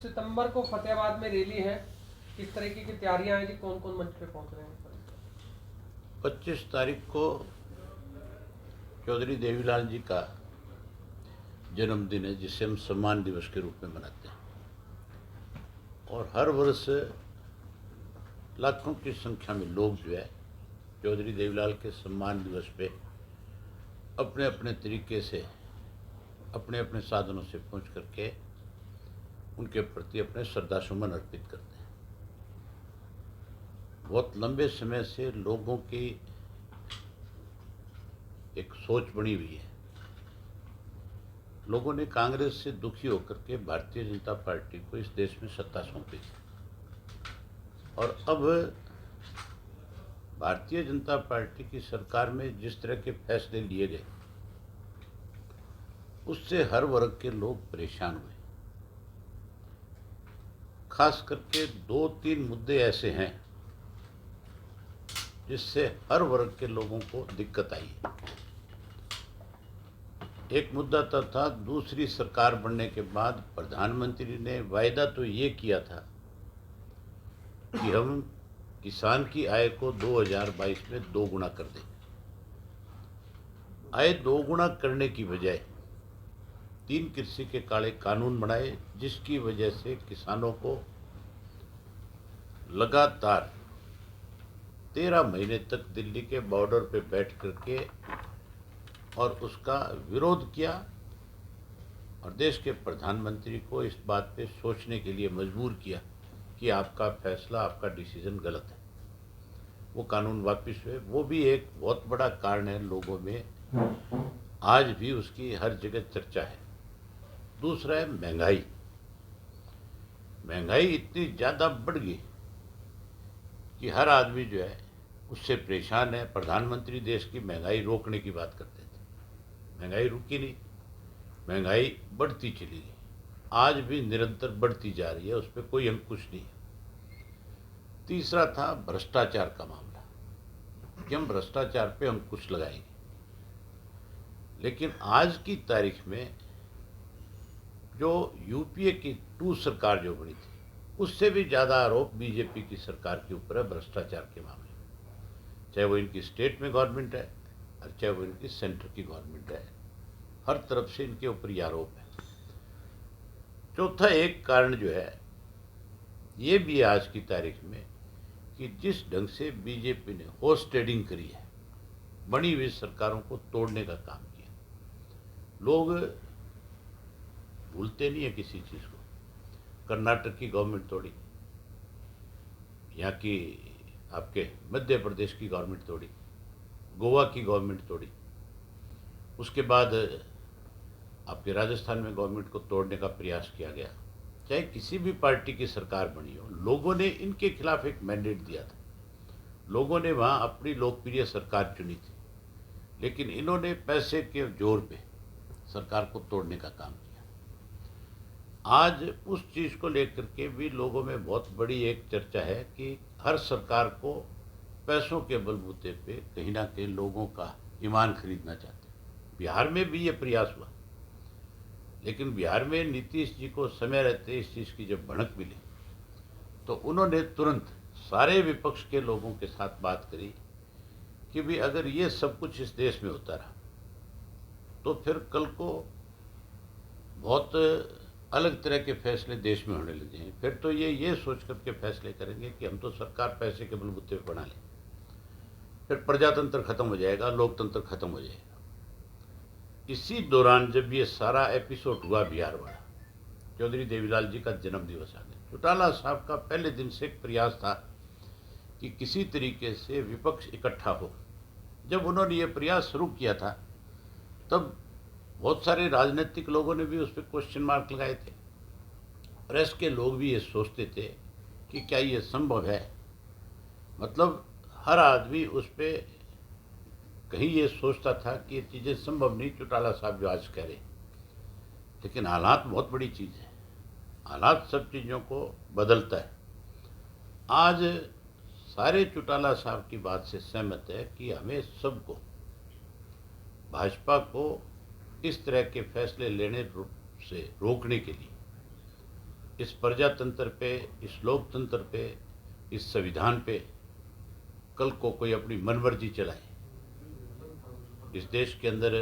सितंबर को फतेहाबाद में रैली है, किस तरीके की तैयारियां हैं जी? कौन कौन मंच पे पहुंच रहे हैं? 25 तारीख को चौधरी देवीलाल जी का जन्मदिन है, जिसे हम सम्मान दिवस के रूप में मनाते हैं। और हर वर्ष लाखों की संख्या में लोग जो है चौधरी देवीलाल के सम्मान दिवस पे अपने अपने तरीके से अपने अपने साधनों से पहुंच करके उनके प्रति अपने श्रद्धा सुमन अर्पित करते हैं। बहुत लंबे समय से लोगों की एक सोच बनी हुई है। लोगों ने कांग्रेस से दुखी होकर के भारतीय जनता पार्टी को इस देश में सत्ता सौंपी थी, और अब भारतीय जनता पार्टी की सरकार में जिस तरह के फैसले लिए गए उससे हर वर्ग के लोग परेशान हुए। खास करके 2-3 मुद्दे ऐसे हैं जिससे हर वर्ग के लोगों को दिक्कत आई है। एक मुद्दा तो था, दूसरी सरकार बनने के बाद प्रधानमंत्री ने वायदा तो ये किया था कि हम किसान की आय को 2022 में 2 गुना कर देंगे। आय 2 गुना करने की बजाय 3 कृषि के काले कानून बनाए, जिसकी वजह से किसानों को लगातार 13 महीने तक दिल्ली के बॉर्डर पे बैठ करके और उसका विरोध किया, और देश के प्रधानमंत्री को इस बात पे सोचने के लिए मजबूर किया कि आपका फैसला, आपका डिसीजन गलत है। वो कानून वापस हुए। वो भी एक बहुत बड़ा कारण है, लोगों में आज भी उसकी हर जगह चर्चा है। दूसरा है महंगाई। महंगाई इतनी ज़्यादा बढ़ गई कि हर आदमी जो है उससे परेशान है। प्रधानमंत्री देश की महंगाई रोकने की बात करते थे, महंगाई रुकी नहीं, महंगाई बढ़ती चली गई, आज भी निरंतर बढ़ती जा रही है, उस पर कोई अंकुश नहीं है। तीसरा था भ्रष्टाचार का मामला कि हम भ्रष्टाचार पे अंकुश लगाएंगे। लेकिन आज की तारीख में जो यूपीए की 2 सरकार जो बनी थी, उससे भी ज़्यादा आरोप बीजेपी की सरकार के ऊपर है भ्रष्टाचार के मामले में। चाहे वो इनकी स्टेट में गवर्नमेंट है और चाहे वो इनकी सेंटर की गवर्नमेंट है, हर तरफ से इनके ऊपर ये आरोप है। चौथा एक कारण जो है ये भी है आज की तारीख में कि जिस ढंग से बीजेपी ने हॉर्स ट्रेडिंग करी है, बनी हुई सरकारों को तोड़ने का काम किया। लोग भूलते नहीं है किसी चीज़ को। कर्नाटक की गवर्नमेंट तोड़ी, यहाँ की आपके मध्य प्रदेश की गवर्नमेंट तोड़ी, गोवा की गवर्नमेंट तोड़ी, उसके बाद आपके राजस्थान में गवर्नमेंट को तोड़ने का प्रयास किया गया। चाहे किसी भी पार्टी की सरकार बनी हो, लोगों ने इनके खिलाफ एक मैंडेट दिया था, लोगों ने वहाँ अपनी लोकप्रिय सरकार चुनी थी, लेकिन इन्होंने पैसे के जोर पे सरकार को तोड़ने का काम किया। आज उस चीज़ को लेकर के भी लोगों में बहुत बड़ी एक चर्चा है कि हर सरकार को पैसों के बलबूते पे कहीं ना कहीं लोगों का ईमान खरीदना चाहते हैं। बिहार में भी ये प्रयास हुआ, लेकिन बिहार में नीतीश जी को समय रहते इस चीज़ की जब भनक मिली तो उन्होंने तुरंत सारे विपक्ष के लोगों के साथ बात करी कि भी अगर ये सब कुछ इस देश में होता रहा तो फिर कल को बहुत अलग तरह के फैसले देश में होने लगे हैं। फिर तो ये सोच करके फैसले करेंगे कि हम तो सरकार पैसे के बलबूते पर बना लें, फिर प्रजातंत्र खत्म हो जाएगा, लोकतंत्र खत्म हो जाएगा। इसी दौरान जब ये सारा एपिसोड हुआ बिहार वाला, चौधरी देवीलाल जी का जन्म दिवस आ गया। चौटाला साहब का पहले दिन से एक प्रयास था कि किसी तरीके से विपक्ष इकट्ठा हो। जब उन्होंने ये प्रयास शुरू किया था तब बहुत सारे राजनीतिक लोगों ने भी उस पर क्वेश्चन मार्क लगाए थे। प्रेस के लोग भी ये सोचते थे कि क्या ये संभव है। मतलब हर आदमी उस पर कहीं ये सोचता था कि ये चीज़ें संभव नहीं, चौटाला साहब जो आज कह रहे। लेकिन हालात बहुत बड़ी चीज़ है, हालात सब चीज़ों को बदलता है। आज सारे चौटाला साहब की बात से सहमत है कि हमें सबको, भाजपा को इस तरह के फैसले लेने से रोकने के लिए इस प्रजातंत्र पे, इस लोकतंत्र पे, इस संविधान पे कल को कोई अपनी मनमर्जी चलाए, इस देश के अंदर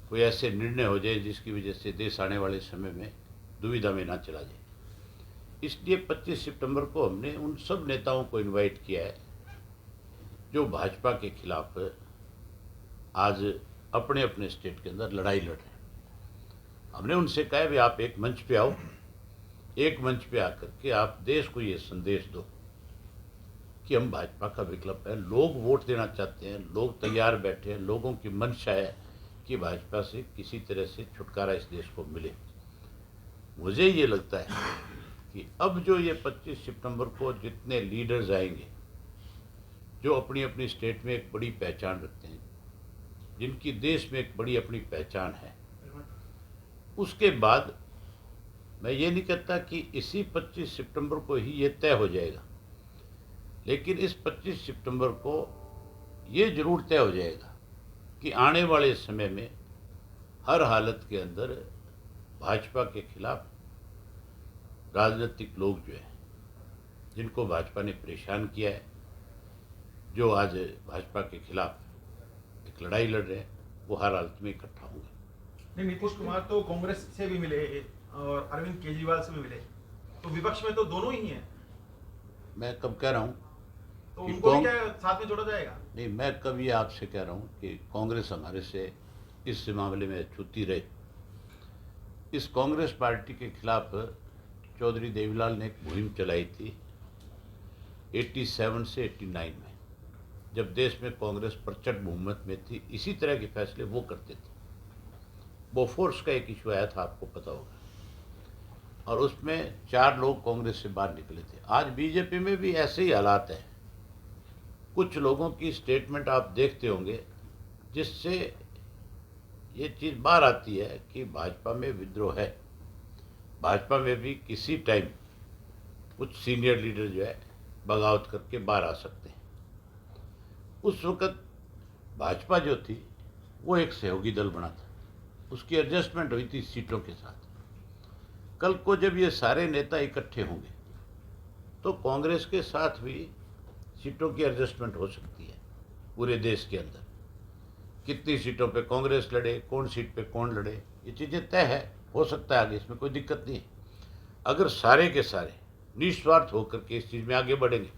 कोई ऐसे निर्णय हो जाए जिसकी वजह से देश आने वाले समय में दुविधा में ना चला जाए। इसलिए 25 सितंबर को हमने उन सब नेताओं को इनवाइट किया है जो भाजपा के खिलाफ आज अपने अपने स्टेट के अंदर लड़ाई लड़ रहे हैं। हमने उनसे कहा भी आप एक मंच पे आओ, एक मंच पे आकर के आप देश को ये संदेश दो कि हम भाजपा का विकल्प है, लोग वोट देना चाहते हैं, लोग तैयार बैठे हैं, लोगों की मंशा है कि भाजपा से किसी तरह से छुटकारा इस देश को मिले। मुझे ये लगता है कि अब जो ये 25 सितंबर को जितने लीडर्स आएंगे जो अपनी अपनी स्टेट में एक बड़ी पहचान रखते हैं, जिनकी देश में एक बड़ी अपनी पहचान है, उसके बाद मैं ये नहीं कहता कि इसी 25 सितंबर को ही ये तय हो जाएगा, लेकिन इस 25 सितंबर को ये जरूर तय हो जाएगा कि आने वाले समय में हर हालत के अंदर भाजपा के खिलाफ राजनीतिक लोग जो है, जिनको भाजपा ने परेशान किया है, जो आज भाजपा के खिलाफ एक लड़ाई लड़ रहे हैं, वो हर हालत में इकट्ठा होंगे। नहीं, नीतीश कुमार तो कांग्रेस से भी मिले और अरविंद केजरीवाल से भी मिले, तो विपक्ष में तो दोनों ही हैं। मैं कब कह रहा हूँ तो कि उनको भी क्या साथ में जोड़ा जाएगा? नहीं, मैं कब ये आपसे कह रहा हूँ कि कांग्रेस हमारे से इस मामले में छूती रहे। इस कांग्रेस पार्टी के खिलाफ चौधरी देवीलाल ने एक मुहिम चलाई थी 87 से 89 में, जब देश में कांग्रेस प्रचंड बहुमत में थी। इसी तरह के फैसले वो करते थे। बोफोर्स का एक इशू आया था, आपको पता होगा, और उसमें 4 लोग कांग्रेस से बाहर निकले थे। आज बीजेपी में भी ऐसे ही हालात हैं। कुछ लोगों की स्टेटमेंट आप देखते होंगे जिससे ये चीज़ बाहर आती है कि भाजपा में विद्रोह है। भाजपा में भी किसी टाइम कुछ सीनियर लीडर जो है बगावत करके बाहर आ सकते हैं। उस वक़्त भाजपा जो थी वो एक सहयोगी दल बना था, उसकी एडजस्टमेंट हुई थी सीटों के साथ। कल को जब ये सारे नेता इकट्ठे होंगे तो कांग्रेस के साथ भी सीटों की एडजस्टमेंट हो सकती है। पूरे देश के अंदर कितनी सीटों पे कांग्रेस लड़े, कौन सीट पे कौन लड़े, ये चीज़ें तय है, हो सकता है आगे, इसमें कोई दिक्कत नहीं है। अगर सारे के सारे निस्वार्थ होकर के इस चीज़ में आगे बढ़ेंगे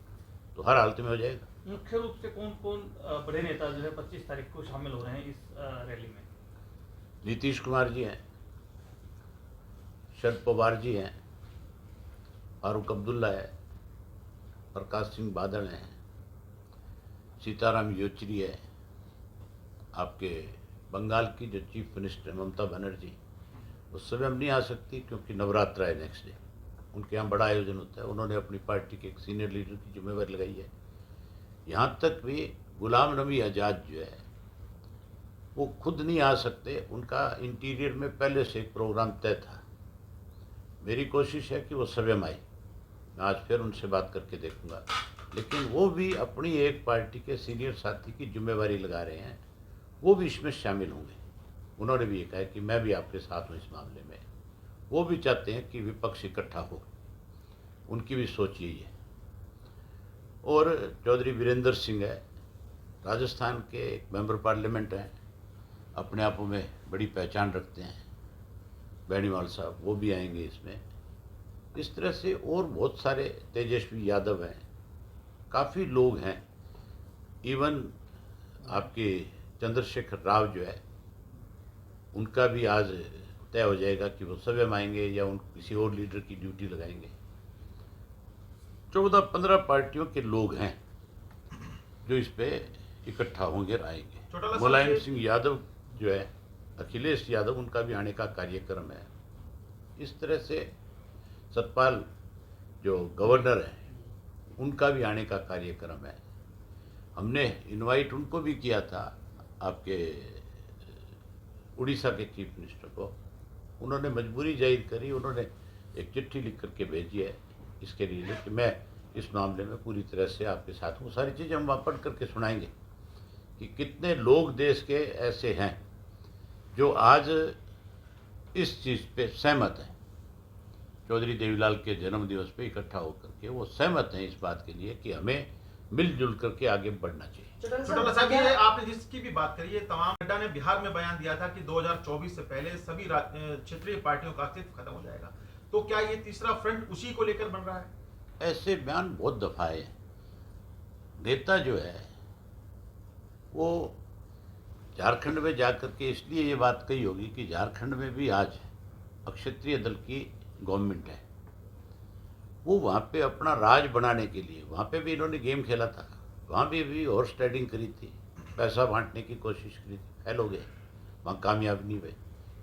तो हर हालत में हो जाएगा। मुख्य रूप से कौन कौन बड़े नेता जो है 25 तारीख को शामिल हो रहे हैं इस रैली में? नीतीश कुमार जी हैं, शरद पवार जी हैं, फारूक अब्दुल्ला है, प्रकाश सिंह बादल हैं, सीताराम येचुरी है, आपके बंगाल की जो चीफ मिनिस्टर ममता बनर्जी, उस समय हम नहीं आ सकती क्योंकि नवरात्र है नेक्स्ट डे, उनके यहाँ बड़ा आयोजन होता है। उन्होंने अपनी पार्टी के एक सीनियर लीडर की जिम्मेवारी लगाई है। यहाँ तक भी गुलाम नबी आज़ाद जो है वो खुद नहीं आ सकते, उनका इंटीरियर में पहले से एक प्रोग्राम तय था। मेरी कोशिश है कि वो स्वयं आए, मैं आज फिर उनसे बात करके देखूंगा, लेकिन वो भी अपनी एक पार्टी के सीनियर साथी की जिम्मेवारी लगा रहे हैं, वो भी इसमें शामिल होंगे। उन्होंने भी ये कहा कि मैं भी आपके साथ हूँ इस मामले में। वो भी चाहते हैं कि विपक्ष इकट्ठा हो, उनकी भी सोच यही है। और चौधरी वीरेंद्र सिंह है, राजस्थान के एक मेंबर पार्लियामेंट हैं, अपने आप में बड़ी पहचान रखते हैं। बेनीवाल साहब वो भी आएंगे इसमें। इस तरह से और बहुत सारे, तेजस्वी यादव हैं, काफ़ी लोग हैं। इवन आपके चंद्रशेखर राव जो है, उनका भी आज तय हो जाएगा कि वो स्वयं आएंगे या उन किसी और लीडर की ड्यूटी लगाएंगे। 14-15 पार्टियों के लोग हैं जो इस पे इकट्ठा होंगे, आएंगे। मुलायम सिंह यादव जो है, अखिलेश यादव, उनका भी आने का कार्यक्रम है। इस तरह से सतपाल जो गवर्नर है, उनका भी आने का कार्यक्रम है। हमने इनवाइट उनको भी किया था, आपके उड़ीसा के चीफ मिनिस्टर को। उन्होंने मजबूरी जाहिर करी, उन्होंने एक चिट्ठी लिख करके भेजी है इसके लिए कि मैं इस मामले में पूरी तरह से आपके साथ हूँ। सारी चीज़ें हम वहाँ पढ़ करके सुनाएंगे कि कितने लोग देश के ऐसे हैं जो आज इस चीज़ पे सहमत हैं चौधरी देवीलाल के जन्म दिवस पे इकट्ठा होकर के वो सहमत हैं इस बात के लिए कि हमें मिलजुल करके आगे बढ़ना चाहिए। चौटाला साहब, ये आपने जिसकी भी बात करी है, तमाम नड्डा ने बिहार में बयान दिया था कि 2024 से पहले सभी क्षेत्रीय पार्टियों का अस्तित्व खत्म हो जाएगा। तो क्या ये तीसरा फ्रंट उसी को लेकर बन रहा है? ऐसे बयान बहुत दफा है। नेता जो है वो झारखंड में जाकर के इसलिए ये बात कही होगी कि झारखंड में भी आज अक्षत्रिय दल की गवर्नमेंट है। वो वहाँ पे अपना राज बनाने के लिए वहाँ पे भी इन्होंने गेम खेला था, वहाँ भी हॉर्स ट्रेडिंग करी थी, पैसा बांटने की कोशिश करी थी, फेल हो गए, वहाँ कामयाब नहीं हुए।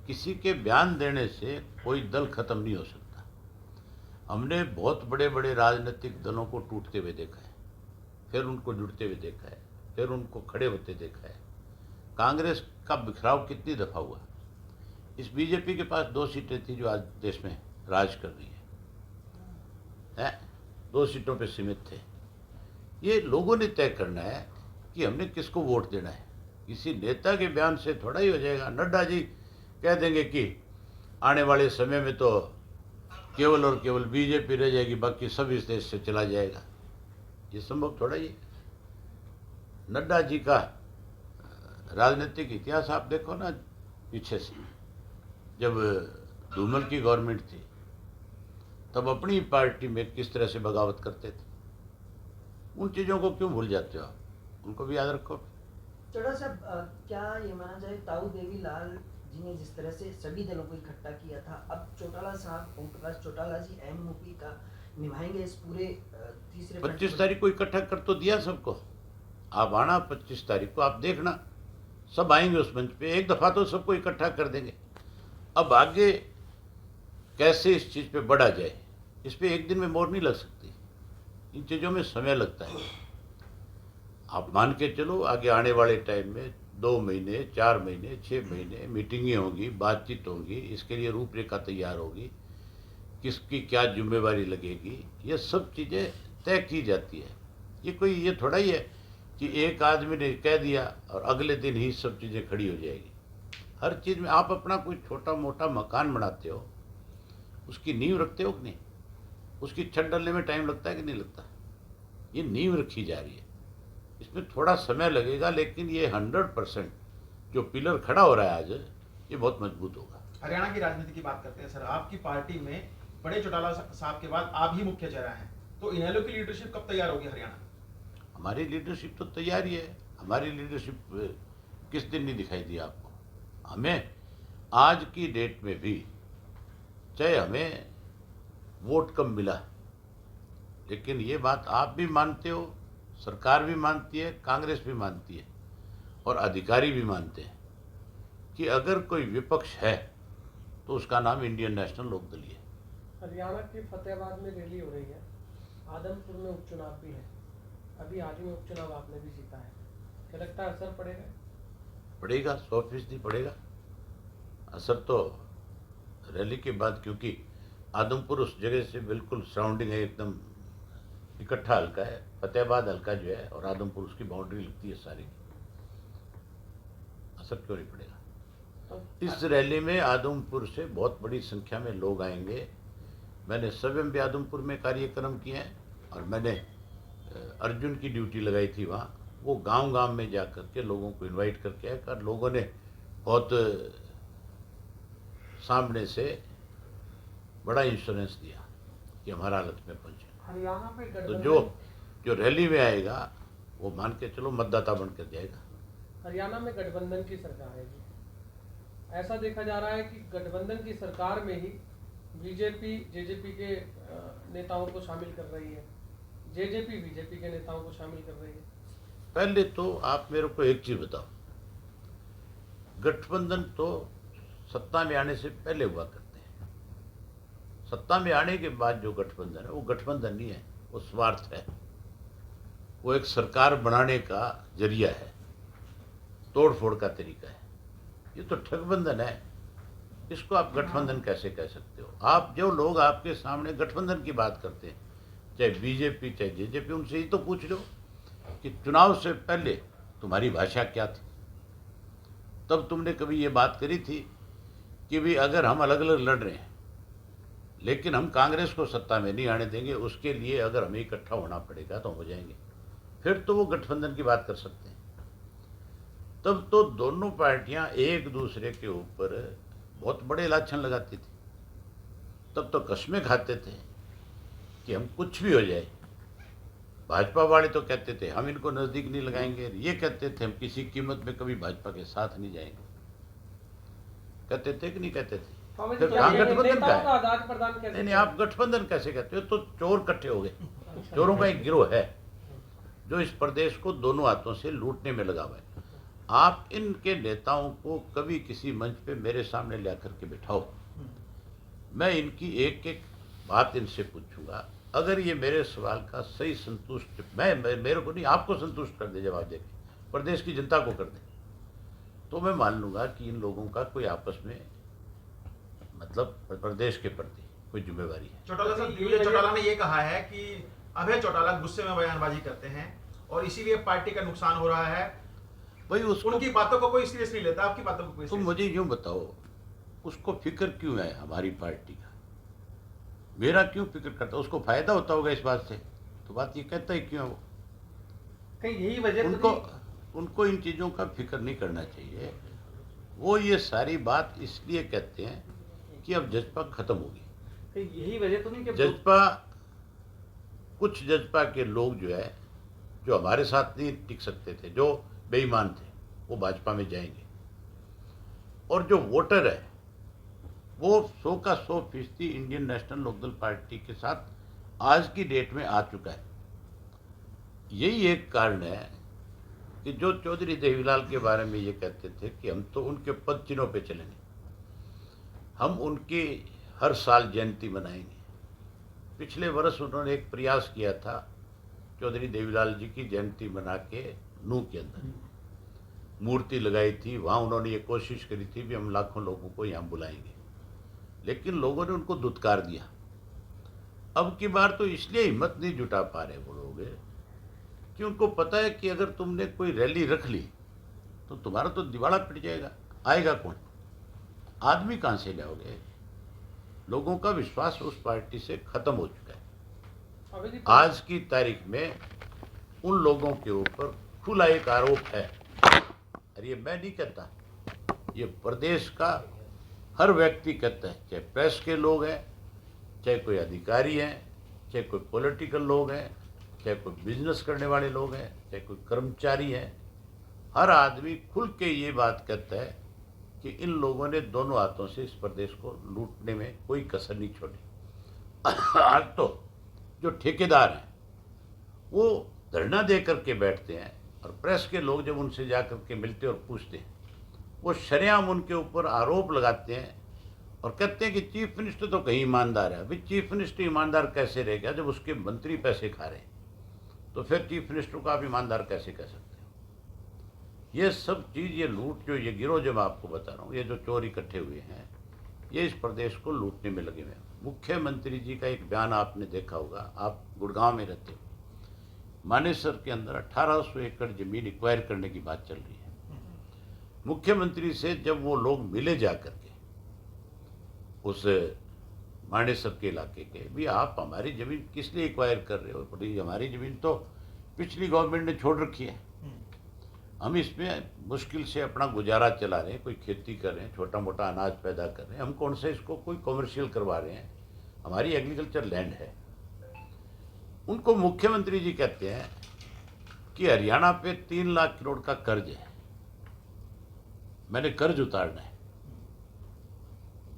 किसी के बयान देने से कोई दल खत्म नहीं हो सकता। हमने बहुत बड़े बड़े राजनीतिक दलों को टूटते हुए देखा है, फिर उनको जुड़ते हुए देखा है, फिर उनको खड़े होते देखा है। कांग्रेस का बिखराव कितनी दफ़ा हुआ। इस बीजेपी के पास 2 सीटें थी जो आज देश में राज कर रही है 2 सीटों पे सीमित थे। ये लोगों ने तय करना है कि हमने किसको वोट देना है। किसी नेता के बयान से थोड़ा ही हो जाएगा। नड्डा जी कह देंगे कि आने वाले समय में तो केवल और केवल बीजेपी रह जाएगी, बाकी सब इस देश से चला जाएगा। ये संभव थोड़ा ही है। नड्डा जी का राजनीतिक इतिहास आप देखो ना पीछे से। जब धूमल की गवर्नमेंट थी तब अपनी पार्टी में किस तरह से बगावत करते थे। उन चीज़ों को क्यों भूल जाते हो आप? उनको भी याद रखो। चौटाला साहब, क्या ये माना जाए ताऊ देवीलाल जी ने जिस तरह से सभी दलों को इकट्ठा किया था, अब चौटाला साहब ओम प्रकाश चौटाला जी अहम भूमिका निभाएंगे इस पूरे तीसरे 25 तारीख को इकट्ठा कर तो दिया सबको। आप आना 25 तारीख को, आप देखना सब आएंगे उस मंच पे। एक दफ़ा तो सबको इकट्ठा कर देंगे। अब आगे कैसे इस चीज़ पे बढ़ा जाए, इस पे एक दिन में मोहर नहीं लग सकती। इन चीज़ों में समय लगता है। आप मान के चलो आगे आने वाले टाइम में 2 महीने, 4 महीने, 6 महीने मीटिंगें होंगी, बातचीत होंगी, इसके लिए रूपरेखा तैयार होगी, किसकी क्या जिम्मेवारी लगेगी, ये सब चीज़ें तय की जाती है। ये थोड़ा ही है कि एक आदमी ने कह दिया और अगले दिन ही सब चीज़ें खड़ी हो जाएगी। हर चीज़ में आप अपना कोई छोटा मोटा मकान बनाते हो, उसकी नींव रखते हो कि नहीं? उसकी छत डलने में टाइम लगता है कि नहीं लगता? ये नींव रखी जा रही है, इसमें थोड़ा समय लगेगा, लेकिन ये 100% जो पिलर खड़ा हो रहा है आज, ये बहुत मजबूत होगा। हरियाणा की राजनीति की बात करते हैं सर। आपकी पार्टी में बड़े चौटाला साहब के बाद आप ही मुख्य चेहरा हैं, तो इनेलो की लीडरशिप कब तैयार होगी हरियाणा? हमारी लीडरशिप तो तैयार ही है। हमारी लीडरशिप किस दिन नहीं दिखाई दी आपको? हमें आज की डेट में भी, चाहे हमें वोट कम मिला, लेकिन ये बात आप भी मानते हो, सरकार भी मानती है, कांग्रेस भी मानती है और अधिकारी भी मानते हैं कि अगर कोई विपक्ष है तो उसका नाम इंडियन नेशनल लोकदल है। हरियाणा के फतेहाबाद में रैली हो रही है, आदमपुर में उपचुनाव भी है, अभी हाल ही में उपचुनाव आपने भी जीता है, क्या लगता है असर पड़ेगा? पड़ेगा, 100% पड़ेगा असर तो रैली के बाद, क्योंकि आदमपुर उस जगह से बिल्कुल सराउंडिंग है, एकदम इकट्ठा हल्का है। फतेहाबाद हल्का जो है और आदमपुर उसकी बाउंड्री लगती है सारी। असर क्यों नहीं पड़ेगा? तो इस रैली में आदमपुर से बहुत बड़ी संख्या में लोग आएंगे। मैंने स्वयं भी आदमपुर में कार्यक्रम किए हैं और मैंने अर्जुन की ड्यूटी लगाई थी वहाँ। वो गांव-गांव में जा कर के लोगों को इनवाइट करके आए और लोगों ने बहुत सामने से बड़ा इंश्योरेंस दिया कि हमारा हालत में पहुँचे। हरियाणा में तो गठबंधन जो रैली में आएगा वो मान के चलो मतदाता बन कर जाएगा। हरियाणा में गठबंधन की सरकार है जी। ऐसा देखा जा रहा है कि गठबंधन की सरकार में ही बीजेपी जेजेपी के नेताओं को शामिल कर रही है, जेजेपी बीजेपी के नेताओं को शामिल कर रही है। पहले तो आप मेरे को एक चीज बताओ, गठबंधन तो सत्ता में आने से पहले हुआ करते हैं। सत्ता में आने के बाद जो गठबंधन है वो गठबंधन नहीं है, वो स्वार्थ है। वो एक सरकार बनाने का जरिया है, तोड़ फोड़ का तरीका है। ये तो ठगबंधन है, इसको आप गठबंधन कैसे कह सकते हो? आप जो लोग आपके सामने गठबंधन की बात करते हैं, चाहे बीजेपी चाहे जेजेपी, उनसे ही तो पूछ लो कि चुनाव से पहले तुम्हारी भाषा क्या थी? तब तुमने कभी ये बात करी थी कि भी अगर हम अलग अलग लड़ रहे हैं लेकिन हम कांग्रेस को सत्ता में नहीं आने देंगे। उसके लिए अगर हमें इकट्ठा होना पड़ेगा तो हो जाएंगे, फिर तो वो गठबंधन की बात कर सकते हैं। तब तो दोनों पार्टियां एक दूसरे के ऊपर बहुत बड़े लाछन लगाती थी। तब तो कस्में खाते थे कि हम कुछ भी हो जाए। भाजपा वाले तो कहते थे हम इनको नज़दीक नहीं लगाएंगे, ये कहते थे हम किसी कीमत में कभी भाजपा के साथ नहीं जाएंगे। कहते थे कि नहीं कहते थे? स्वामी जी, फिर क्या कहाँ ये गठबंधन नेताओं का का है? आदान प्रदान कैसे नहीं, आप गठबंधन कैसे कहते हो? तो चोर इकट्ठे हो गए। चोरों का एक गिरोह है जो इस प्रदेश को दोनों हाथों से लूटने में लगा हुआ है। आप इनके नेताओं को कभी किसी मंच पे मेरे सामने ला करके बिठाओ, मैं इनकी एक एक बात इनसे पूछूंगा। अगर ये मेरे सवाल का सही संतुष्ट मेरे को नहीं, आपको संतुष्ट कर दे, जवाब देके प्रदेश की जनता को कर दे, तो मैं मान लूंगा कि इन लोगों का कोई आपस में मतलब प्रदेश के प्रति कोई जिम्मेवारी है। चौटाला साहब, दिग्विजय चौटाला ने ये कहा है कि अभय चौटाला गुस्से में बयानबाजी करते हैं और इसीलिए पार्टी का नुकसान हो रहा है। भाई उसको उनकी बातों को कोई सीरियस नहीं लेता, आपकी बातों को कोई तुम serious मुझे यूं बताओ, उसको फिक्र क्यों है हमारी पार्टी का? मेरा क्यों फिक्र करता? उसको फायदा होता होगा इस बात से, तो बात ये कहता है क्यों है वो? कहीं यही वजह तो उनको नहीं- उनको इन चीज़ों का फिक्र नहीं करना चाहिए। वो ये सारी बात इसलिए कहते हैं कि अब जजपा खत्म होगी। कहीं यही वजह तो नहीं कि जजपा, कुछ जजपा के लोग जो है, जो हमारे साथ नहीं टिक सकते थे, जो बेईमान थे, वो भाजपा में जाएंगे। और जो वोटर है वो 100 का 100% इंडियन नेशनल लोकदल पार्टी के साथ आज की डेट में आ चुका है। यही एक कारण है कि जो चौधरी देवीलाल के बारे में ये कहते थे कि हम तो उनके पद चिन्हों पे चलेंगे, हम उनकी हर साल जयंती मनाएंगे। पिछले वर्ष उन्होंने एक प्रयास किया था, चौधरी देवीलाल जी की जयंती मना के नूह के अंदर मूर्ति लगाई थी। वहाँ उन्होंने ये कोशिश करी थी भी हम लाखों लोगों को यहाँ बुलाएंगे, लेकिन लोगों ने उनको धुतकार दिया। अब की बार तो इसलिए हिम्मत नहीं जुटा पा रहे वो लोग कि उनको पता है कि अगर तुमने कोई रैली रख ली तो तुम्हारा तो दिवाला पिट जाएगा। आएगा कौन? आदमी कहाँ से लाओगे? लोगों का विश्वास उस पार्टी से खत्म हो चुका है। अभय जी, आज की तारीख में उन लोगों के ऊपर खुला एक आरोप है, और ये मैं नहीं कहता, ये प्रदेश का हर व्यक्ति कहता है, चाहे प्रेस के लोग हैं, चाहे कोई अधिकारी हैं, चाहे कोई पॉलिटिकल लोग हैं, चाहे कोई बिजनेस करने वाले लोग हैं, चाहे कोई कर्मचारी हैं, हर आदमी खुल के ये बात कहता है कि इन लोगों ने दोनों हाथों से इस प्रदेश को लूटने में कोई कसर नहीं छोड़ी। आज तो जो ठेकेदार हैं वो धरना दे करके बैठते हैं, और प्रेस के लोग जब उनसे जा करके मिलते और पूछते हैं, वो शरेआम उनके ऊपर आरोप लगाते हैं और कहते हैं कि चीफ मिनिस्टर तो कहीं ईमानदार है। अभी चीफ मिनिस्टर ईमानदार कैसे रहेगा जब उसके मंत्री पैसे खा रहे हैं? तो फिर चीफ मिनिस्टर को आप ईमानदार कैसे कह सकते हो? ये सब चीज़, ये लूट, जो ये गिरोह जो मैं आपको बता रहा हूँ, ये जो चोर इकट्ठे हुए हैं, ये इस प्रदेश को लूटने में लगे हुए हैं। मुख्यमंत्री जी का एक बयान आपने देखा होगा, आप गुड़गांव में रहते हो, मानेसर के अंदर 1800 एकड़ जमीन एक्वायर करने की बात चल रही है। मुख्यमंत्री से जब वो लोग मिले जा करके उस मानेसर के इलाके के, भी आप हमारी ज़मीन किस लिए एक्वायर कर रहे हो? बोले हमारी ज़मीन तो पिछली गवर्नमेंट ने छोड़ रखी है, हम इसमें मुश्किल से अपना गुजारा चला रहे हैं, कोई खेती कर रहे हैं, छोटा मोटा अनाज पैदा कर रहे हैं, हम कौन से इसको कोई कॉमर्शियल करवा रहे हैं? हमारी एग्रीकल्चर लैंड है। उनको मुख्यमंत्री जी कहते हैं कि हरियाणा पे 3 लाख करोड़ का कर्ज है, मैंने कर्ज उतारना है।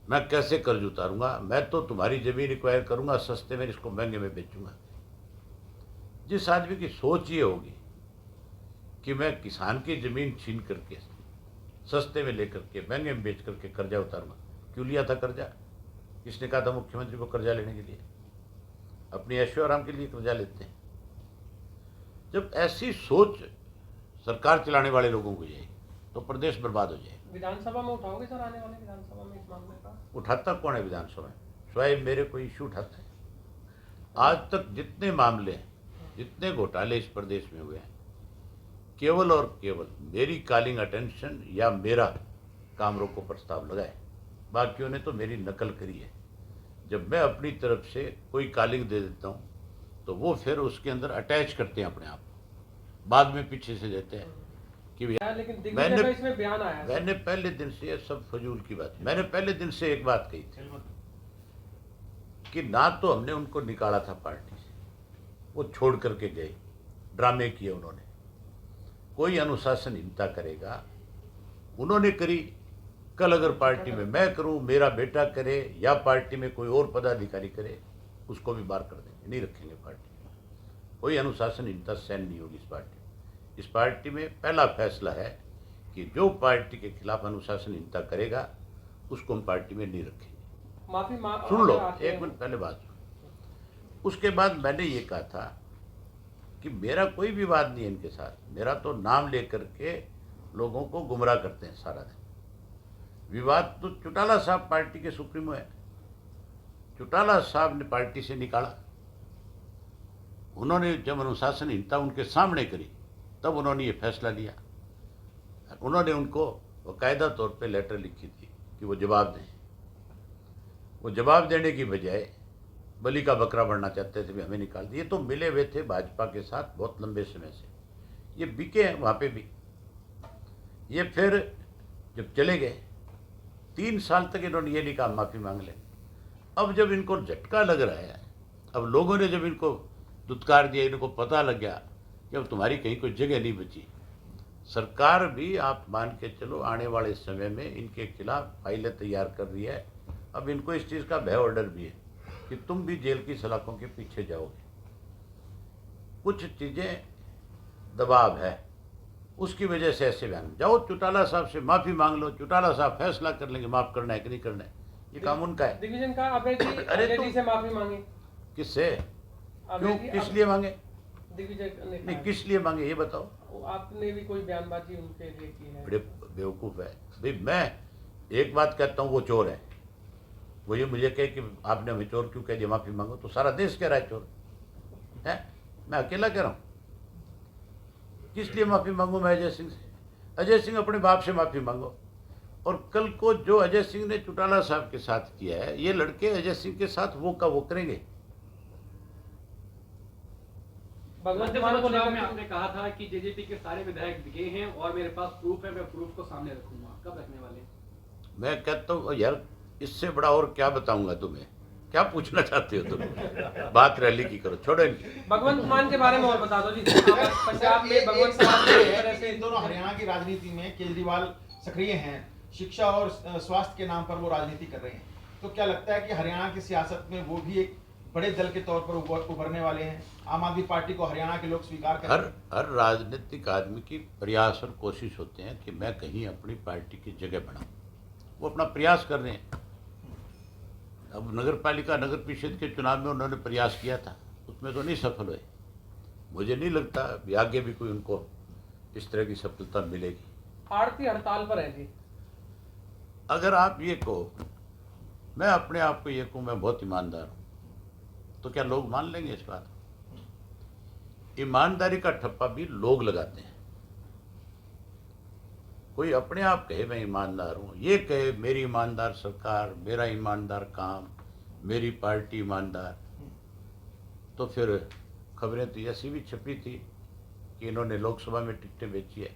मैं कैसे कर्ज उतारूंगा? मैं तो तुम्हारी जमीन एक्वायर करूंगा सस्ते में, इसको महंगे में बेचूंगा। जिस आदमी की सोच ये होगी कि मैं किसान की जमीन छीन करके सस्ते में लेकर के महंगे में बेच करके कर्जा उतारूंगा। क्यों लिया था कर्जा? किसने कहा था मुख्यमंत्री को कर्जा लेने के लिए? अपनी ऐशो आराम के लिए कर्जा लेते हैं। जब ऐसी सोच सरकार चलाने वाले लोगों को जाएगी तो प्रदेश बर्बाद हो जाएगा। विधानसभा में उठाओगे सर, आने वाले विधानसभा में इस मामले का? उठाता कौन है विधानसभा में? स्वयं मेरे को इश्यू उठाता है। आज तक जितने मामले हैं, जितने घोटाले इस प्रदेश में हुए हैं, केवल और केवल मेरी कॉलिंग अटेंशन या मेरा काम रोको प्रस्ताव लगा है। बाकियों ने तो मेरी नकल करी है। जब मैं अपनी तरफ से कोई कॉलिंग दे देता हूँ तो वो फिर उसके अंदर अटैच करते हैं अपने आप को, बाद में पीछे से देते हैं कि लेकिन दिग्विजय का इसमें बयान आया है। मैंने पहले दिन से, ये सब फजूल की बात है, मैंने पहले दिन से एक बात कही थी कि ना तो हमने उनको निकाला था पार्टी से, वो छोड़ करके गए, ड्रामे किए उन्होंने, कोई अनुशासनहीनता करेगा उन्होंने करी, कल अगर पार्टी में मैं करूं, मेरा बेटा करे या पार्टी में कोई और पदाधिकारी करे, उसको भी बाहर कर देंगे, नहीं रखेंगे पार्टी में। कोई अनुशासनहीनता सहन नहीं होगी इस पार्टी में। इस पार्टी में पहला फैसला है कि जो पार्टी के खिलाफ अनुशासनहीनता करेगा उसको हम पार्टी में नहीं रखेंगे। माफी सुन लो, एक मिनट पहले बात सुन। उसके बाद मैंने ये कहा था कि मेरा कोई विवाद नहीं है इनके साथ, मेरा तो नाम लेकर के लोगों को गुमराह करते हैं सारा दिन। विवाद तो चौटाला साहब पार्टी के सुप्रीमो है, चौटाला साहब ने पार्टी से निकाला, उन्होंने जब अनुशासनहीनता उनके सामने करी तब उन्होंने ये फैसला लिया। उन्होंने उनको बाकायदा तौर पे लेटर लिखी थी कि वो जवाब दें। वो जवाब देने की बजाय बलि का बकरा बनना चाहते थे, भी हमें निकाल दिए। तो मिले हुए थे भाजपा के साथ बहुत लंबे समय से, ये बिके हैं वहाँ पे भी। ये फिर जब चले गए 3 साल तक इन्होंने ये नहीं कहा माफ़ी मांग लें। अब जब इनको झटका लग रहा है, अब लोगों ने जब इनको दुत्कार दिया, इनको पता लग गया कि अब तुम्हारी कहीं कोई जगह नहीं बची, सरकार भी आप मान के चलो आने वाले समय में इनके खिलाफ फाइलें तैयार कर रही है। अब इनको इस चीज़ का भय ऑर्डर भी है कि तुम भी जेल की सलाखों के पीछे जाओगे। कुछ चीज़ें दबाव है, उसकी वजह से ऐसे बयान। जाओ चौटाला साहब से माफ़ी मांग लो, चौटाला साहब फैसला कर लेंगे माफ़ करना है कि नहीं करना है, ये काम उनका है। दिग्विजय का अभय जी, अरे अजय तुम- जी से माफी मांगे, किससे, अभय क्यों, जी, किस लिए मांगे, दिग्विजय ने नहीं कहा। किस लिए मांगे ये बताओ। आपने भी कोई बयानबाजी उनके लिए की है? बड़े बेवकूफ़ है भाई। मैं एक बात कहता हूँ, वो चोर है, वो ये मुझे कहे कि आपने हमें चोर क्यों कह दिया, माफ़ी मांगो, तो सारा देश कह रहा है चोर है, मैं अकेला कह रहा हूँ। किस लिए माफ़ी मांगू मैं अजय सिंह से? अजय सिंह अपने बाप से माफ़ी मांगो। और कल को जो अजय सिंह ने चौटाला साहब के साथ किया है, ये लड़के अजय सिंह के साथ वो का वो करेंगे। भगवंत राज्यसभा मान को चुनाव लेकर में आपने कहा था कि जेजेपी के सारे विधायक बिके हैं और मेरे पास प्रूफ है, मैं प्रूफ को सामने रखूंगा। कब रखने वाले हैं? मैं कहता हूँ यार, इससे बड़ा और क्या बताऊंगा तुम्हें, क्या पूछना चाहते हो तुम? बात रैली की करो, छोड़ो इनकी। भगवंत मान के बारे में और बता दो जी। पंजाब में भगवंत मान ये किस तरह है से कि इन दोनों हरियाणा की राजनीति में केजरीवाल सक्रिय हैं, शिक्षा और स्वास्थ्य के नाम पर वो राजनीति कर रहे हैं। तो क्या लगता है कि हरियाणा की सियासत में वो भी एक बड़े दल के तौर पर उभरने वाले हैं? आम आदमी पार्टी को हरियाणा के लोग स्वीकार करेंगे? हर राजनीतिक आदमी की प्रयास और कोशिश होते हैं कि मैं कहीं अपनी पार्टी की जगह बनाऊं। वो अपना प्रयास कर रहे हैं। अब नगर पालिका नगर परिषद के चुनाव में उन्होंने प्रयास किया था, उसमें तो नहीं सफल हुए। मुझे नहीं लगता अभी आगे भी कोई उनको इस तरह की सफलता मिलेगी। आरती हड़ताल पर है जी। अगर आप ये कहो, मैं अपने आप को ये कहूँ मैं बहुत ईमानदार हूँ, तो क्या लोग मान लेंगे इस बात? ईमानदारी का ठप्पा भी लोग लगाते हैं। कोई अपने आप कहे मैं ईमानदार हूँ, ये कहे मेरी ईमानदार सरकार, मेरा ईमानदार काम, मेरी पार्टी ईमानदार, तो फिर खबरें तो ऐसी भी छपी थी कि इन्होंने लोकसभा में टिकटें बेची है,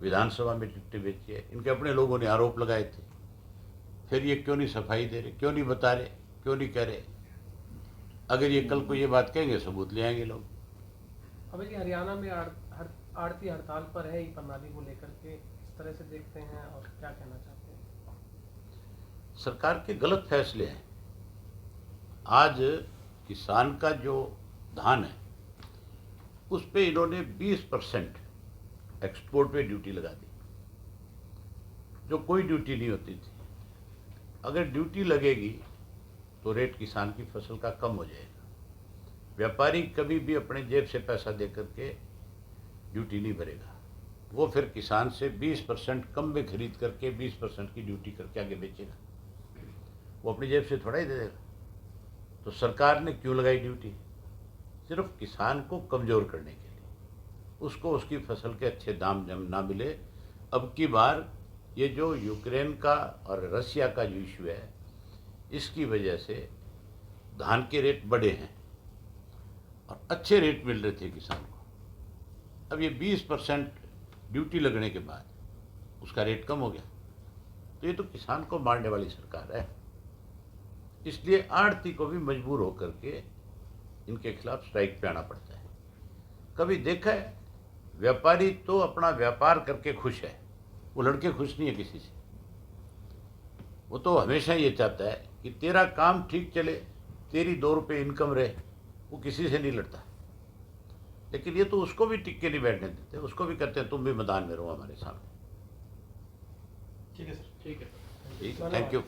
विधानसभा में टिकटें बेची है। इनके अपने लोगों ने आरोप लगाए थे। फिर ये क्यों नहीं सफाई दे रहे, क्यों नहीं बता रहे, क्यों नहीं कह रहे? अगर ये कल को ये बात कहेंगे, सबूत ले आएंगे लोग। अभी जी हरियाणा में आरती हड़ताल पर है ई प्रणाली को लेकर के, किस तरह से देखते हैं और क्या कहना चाहते हैं? सरकार के गलत फैसले हैं। आज किसान का जो धान है उस पे इन्होंने 20% एक्सपोर्ट पे ड्यूटी लगा दी, जो कोई ड्यूटी नहीं होती थी। अगर ड्यूटी लगेगी तो रेट किसान की फसल का कम हो जाएगा। व्यापारी कभी भी अपने जेब से पैसा दे करके ड्यूटी नहीं भरेगा, वो फिर किसान से 20% कम में खरीद करके 20% की ड्यूटी करके आगे बेचेगा, वो अपनी जेब से थोड़ा ही दे देगा। तो सरकार ने क्यों लगाई ड्यूटी? सिर्फ किसान को कमज़ोर करने के लिए, उसको उसकी फसल के अच्छे दाम जब ना मिले। अब की बार ये जो यूक्रेन का और रसिया का जो इशू है, इसकी वजह से धान के रेट बढ़े हैं और अच्छे रेट मिल रहे थे किसान को। अब ये 20% ड्यूटी लगने के बाद उसका रेट कम हो गया, तो ये तो किसान को मारने वाली सरकार है। इसलिए आड़ती को भी मजबूर होकर के इनके खिलाफ स्ट्राइक पे आना पड़ता है। कभी देखा है, व्यापारी तो अपना व्यापार करके खुश है, वो लड़के खुश नहीं है किसी से। वो तो हमेशा ये चाहता है कि तेरा काम ठीक चले, तेरी 2 रुपये इनकम रहे, वो किसी से नहीं लड़ता। लेकिन ये तो उसको भी टिक के नहीं बैठने देते, उसको भी कहते हैं तुम भी मैदान में रहो हमारे सामने। ठीक है सर। ठीक है। ठीक, थैंक यू।